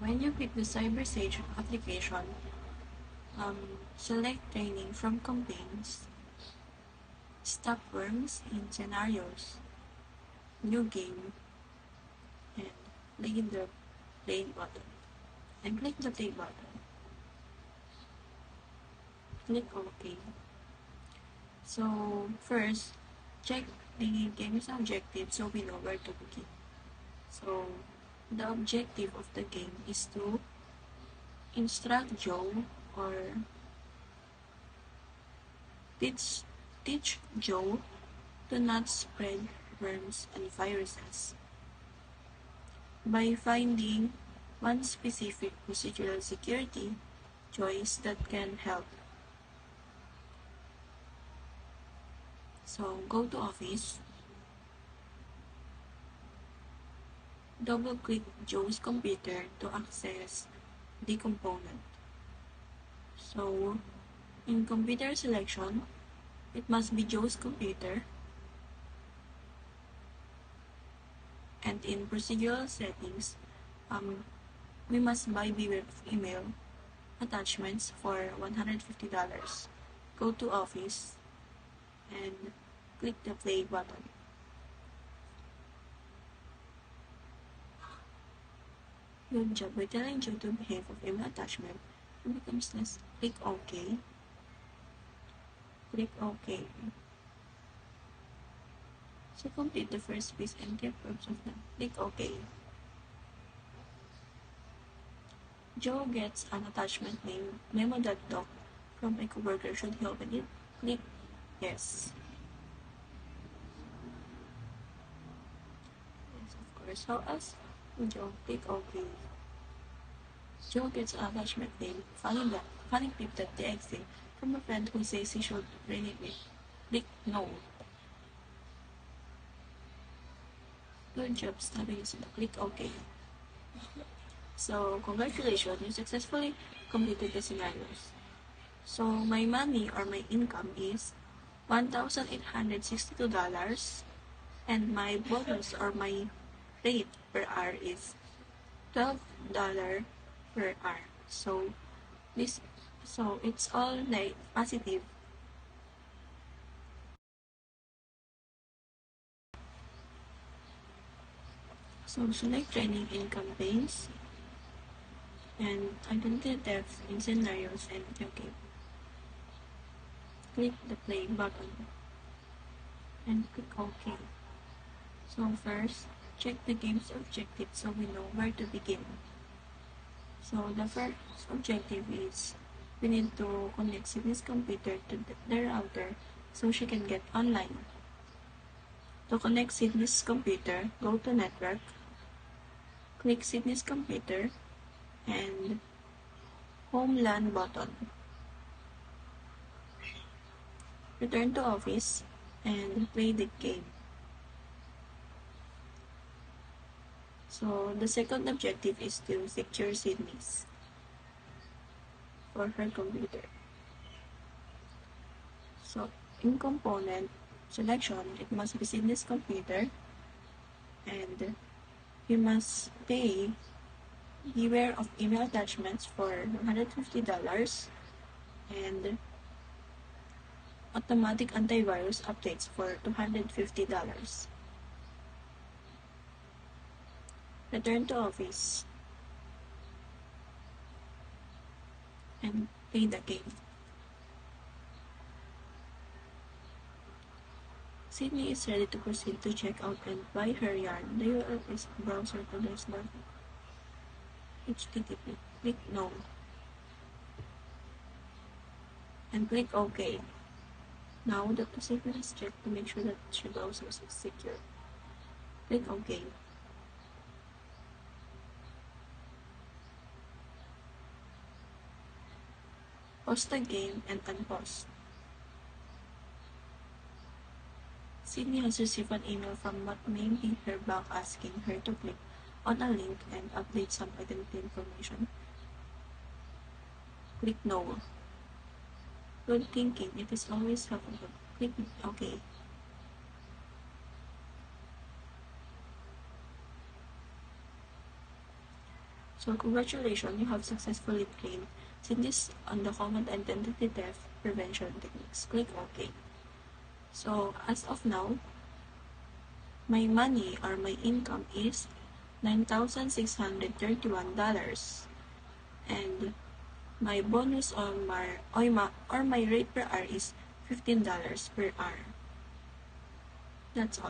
When you pick the CyberSage application, select training from campaigns, stop worms in scenarios, new game, and play the play button. And click the play button. Click OK. So first, check the game's objective so we know where to begin. So the objective of the game is to instruct Joe or teach, teach Joe to not spread worms and viruses by finding one specific procedural security choice that can help. So go to Office, double-click Joe's computer to access the component. So in computer selection, it must be Joe's computer, and in procedural settings, we must buy beware of email attachments for $150. Go to Office and click the play button. Good job. By telling Joe to behave of email attachment, it becomes less. Click OK. Click OK. So complete the first piece and get proofs of them. Click OK. Joe gets an attachment named memo.doc from a coworker. Should he open it? Click yes. Yes, of course. How else? Joe, click OK. Joe gets an attachment named funnyclip.txt from a friend who says he should bring it with. Click no. Good job studying this. Click OK. So, congratulations, you successfully completed the scenarios. So, my money or my income is $1,862 and my bonus or my rate per hour is $12 per hour. So, it's all like positive. So, select training in campaigns and identity theft in scenarios and video game. Click the play button and click OK. So first, check the game's objective so we know where to begin. So the first objective is we need to connect Sydney's computer to the router so she can get online. To connect Sydney's computer, go to Network, click Sydney's computer, and Home LAN button. Return to Office and play the game. So the second objective is to secure Sydney's for her computer. So in component selection, it must be Sydney's computer and you must pay beware of email attachments for $150 and automatic antivirus updates for $250. Return to Office and play the game. Sydney is ready to proceed to check out and buy her yarn. The URL is browser.http. Click No and click OK. Now the procedure is checked to make sure that your browser is secure. Click OK. Pause the game and unpause. Sydney has received an email from what may be her bank asking her to click on a link and update some identity information. Click no. Good thinking. It is always helpful. Click OK. So congratulations, you have successfully trained Sydney's undocumented identity theft prevention techniques. Click OK. So as of now, my money or my income is $9,631, and my bonus or my rate per hour is $15 per hour. That's all.